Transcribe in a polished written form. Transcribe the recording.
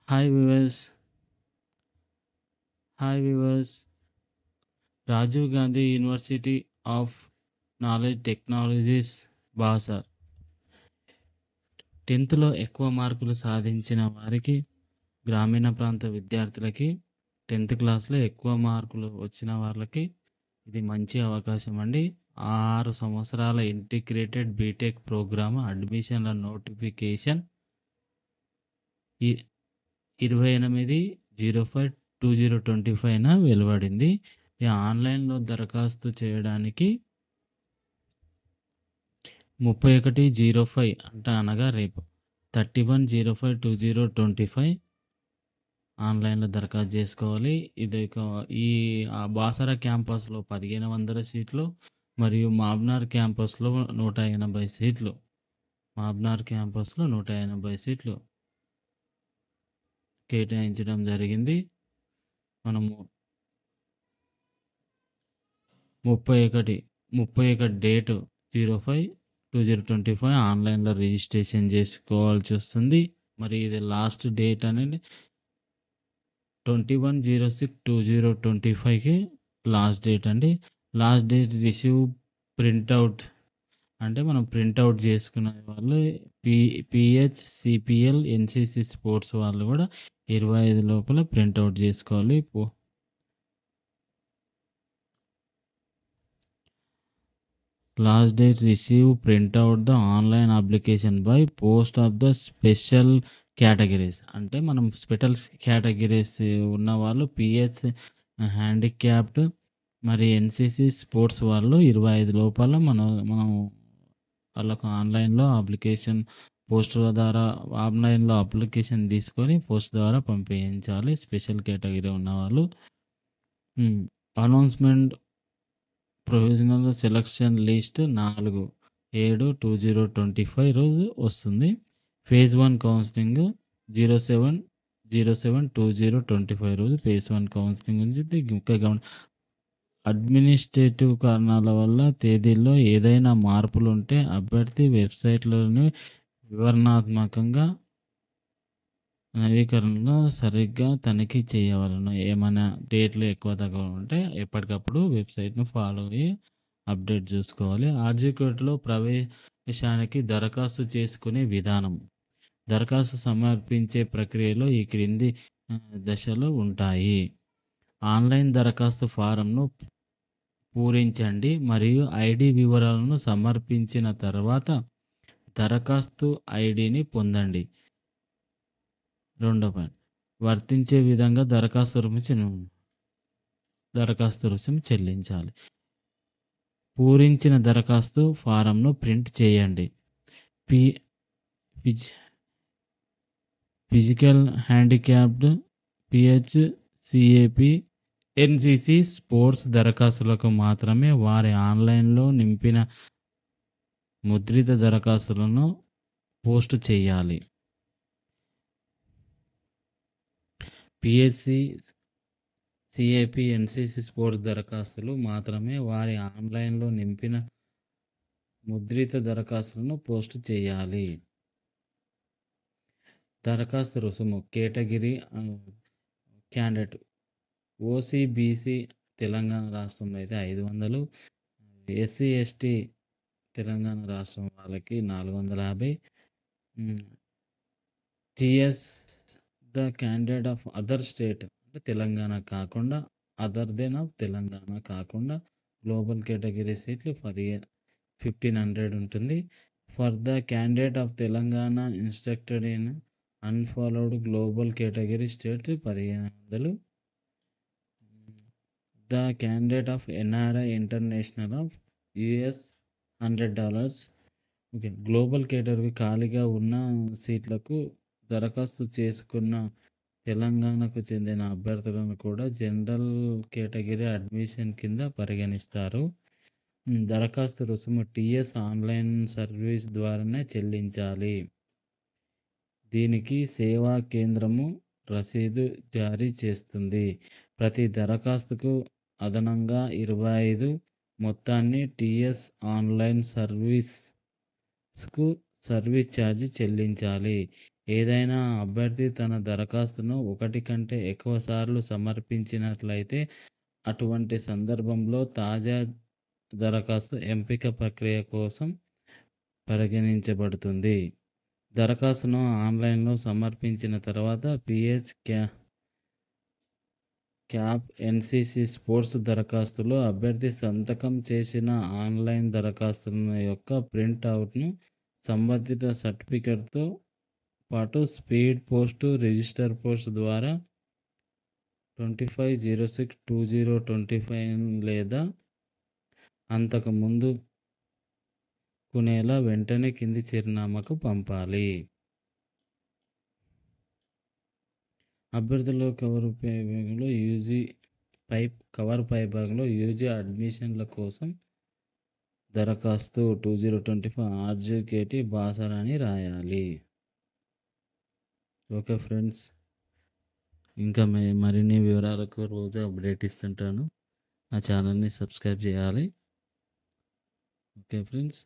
Hi viewers. Hi viewers. Rajiv Gandhi university of knowledge technologies Basar 10థ్‌లో ఎక్కువ మార్కులు సాధించిన వారికి, గ్రామీణ ప్రాంత విద్యార్థులకి 10థ్ క్లాస్‌లో ఎక్కువ మార్కులు వచ్చిన వాళ్ళకి ఇది మంచి అవకాశం అండి. 6 సంవత్సరాల ఇంటిగ్రేటెడ్ బీటెక్ ప్రోగ్రామ్ అడ్మిషన్ల నోటిఫికేషన్ ఇ 28/05/2025న వెలువడింది. ఈ ఆన్‌లైన్‌లో దరఖాస్తు చేయడానికి 31/05 అనగా రేపు 31/05/2025 ఆన్‌లైన్‌లో దరఖాస్తు చేసుకోవాలి. ఈ బాసర క్యాంపస్‌లో 1500 సీట్లు మరియు మాబ్నార్ క్యాంపస్‌లో 180 సీట్లు. మాబ్నార్ క్యాంపస్‌లో 180 సీట్లు కేటాయించడం జరిగింది. మనము 31 డేటు 05/2025 ఆన్‌లైన్‌లో రిజిస్ట్రేషన్ చేసుకోవాల్సి వస్తుంది. మరి ఇది లాస్ట్ డేట్ అనేది 21/06/2025కి లాస్ట్ డేట్ అండి. లాస్ట్ డేట్ రిసీవ్ ప్రింట్అవుట్ అంటే మనం ప్రింట్అవుట్ చేసుకునే వాళ్ళు పిహెచ్, సిపిఎల్, ఎన్సిసి స్పోర్ట్స్ వాళ్ళు కూడా 25 లోపల ప్రింట్అవుట్ చేసుకోవాలి. Last date receive print out the online application by post of the special categories. అంటే మనం స్పెషల్ కేటగిరీస్ ఉన్న వాళ్ళు పిహెచ్, హ్యాండిక్యాప్డ్, మరి ఎన్సిసి స్పోర్ట్స్ వాళ్ళు 25 లోపల మనం వాళ్ళకు ఆన్లైన్లో అప్లికేషన్ పోస్ట్ ద్వారా ఆన్లైన్లో అప్లికేషన్ తీసుకొని పోస్ట్ ద్వారా పంపించాలి. స్పెషల్ కేటగిరీ ఉన్నవాళ్ళు. అనౌన్స్మెంట్ ప్రొవిజనల్ సెలక్షన్ లిస్ట్ 4/7/2025 రోజు వస్తుంది. ఫేజ్ 1 కౌన్సిలింగ్ 07/07/2025 రోజు ఫేజ్ 1 కౌన్సిలింగ్ గురించి ముఖ్యంగా అడ్మినిస్ట్రేటివ్ కారణాల వల్ల తేదీల్లో ఏదైనా మార్పులు ఉంటే అభ్యర్థి వెబ్సైట్లోని వివరణాత్మకంగా నవీకరణలో సరిగ్గా తనిఖీ చేయవలెను. ఏమైనా డేట్లు ఎక్కువ తక్కువ ఉంటే ఎప్పటికప్పుడు వెబ్సైట్‌ను ఫాలో అయ్యి అప్డేట్ చూసుకోవాలి. ఆర్జీకోట్లో ప్రవేశానికి దరఖాస్తు చేసుకునే విధానం. దరఖాస్తు సమర్పించే ప్రక్రియలో ఈ క్రింది దశలు ఉంటాయి. ఆన్లైన్ దరఖాస్తు ఫారంను పూరించండి మరియు ఐడి వివరాలను సమర్పించిన తర్వాత దరఖాస్తు ఐడిని పొందండి. రెండో పాయింట్, వర్తించే విధంగా దరఖాస్తు రుసుము చెల్లించాలి. పూరించిన దరఖాస్తు ఫారంను ప్రింట్ చేయండి. Physical handicapped, PH, CAP, NCC sports దరఖాస్తులకు మాత్రమే వారి ఆన్లైన్లో నింపిన ముద్రిత దరఖాస్తులను పోస్ట్ చేయాలి. పిహెచ్సి, సిఏపి, ఎన్సిసి స్పోర్ట్స్ దరఖాస్తులు మాత్రమే వారి ఆన్లైన్లో నింపిన ముద్రిత దరఖాస్తులను పోస్ట్ చేయాలి. దరఖాస్తు రుసుము category candidate OC, BC Telangana రాష్ట్రంలో అయితే 500, ఎస్సీ, ఎస్టీ తెలంగాణ రాష్ట్రం వాళ్ళకి 450, TS the candidate of other state అంటే తెలంగాణ కాకుండా, అదర్ దెన్ ఆఫ్ తెలంగాణ కాకుండా గ్లోబల్ కేటగిరీ సీట్లు 1500 ఉంటుంది. For the candidate of Telangana instructed in unfollowed global category state 1500. The candidate of NRI international of US $100. Okay. Global category ఖాళీగా ఉన్న సీట్లకు దరఖాస్తు చేసుకున్న తెలంగాణకు చెందిన అభ్యర్థులను కూడా జనరల్ కేటగిరీ అడ్మిషన్ కింద పరిగణిస్తారు. దరఖాస్తు రుసుము టిఎస్ ఆన్లైన్ సర్వీస్ ద్వారానే చెల్లించాలి. దీనికి సేవా కేంద్రము రసీదు జారీ చేస్తుంది. ప్రతి దరఖాస్తుకు అదనంగా 25 మొత్తాన్ని టిఎస్ ఆన్లైన్ సర్వీస్కు సర్వీస్ ఛార్జీ చెల్లించాలి. ఏదైనా అభ్యర్థి తన దరఖాస్తును ఒకటి కంటే ఎక్కువ సార్లు సమర్పించినట్లయితే అటువంటి సందర్భంలో తాజా దరఖాస్తు ఎంపిక ప్రక్రియ కోసం పరిగణించబడుతుంది. దరఖాస్తును ఆన్‌లైన్‌లో సమర్పించిన తర్వాత క్యాప్ ఎన్‌సిసి స్పోర్ట్స్ దరఖాస్తులో అభ్యర్థి సంతకం చేసిన ఆన్‌లైన్ దరఖాస్తుల యొక్క ప్రింట్ అవుట్‌ను సంబంధిత సర్టిఫికేట్‌తో పాటు స్పీడ్ పోస్ట్, రిజిస్టర్ పోస్ట్ ద్వారా 25/06/2025 లేదా అంతకు ముందు కొనేలా వెంటనే కింది చిరునామాకు పంపాలి. అభ్యర్థుల కవర్ పైభాగంలో యూజీ అడ్మిషన్ల కోసం దరఖాస్తు 2025 ఆర్జేకేటీ బాసర అని రాయాలి. Okay friends. ఇంకా మరిన్ని వివరాలకు రోజు అప్డేట్ ఇస్తుంటాను. నా ఛానల్ని సబ్స్క్రైబ్ చేయాలి. Okay friends.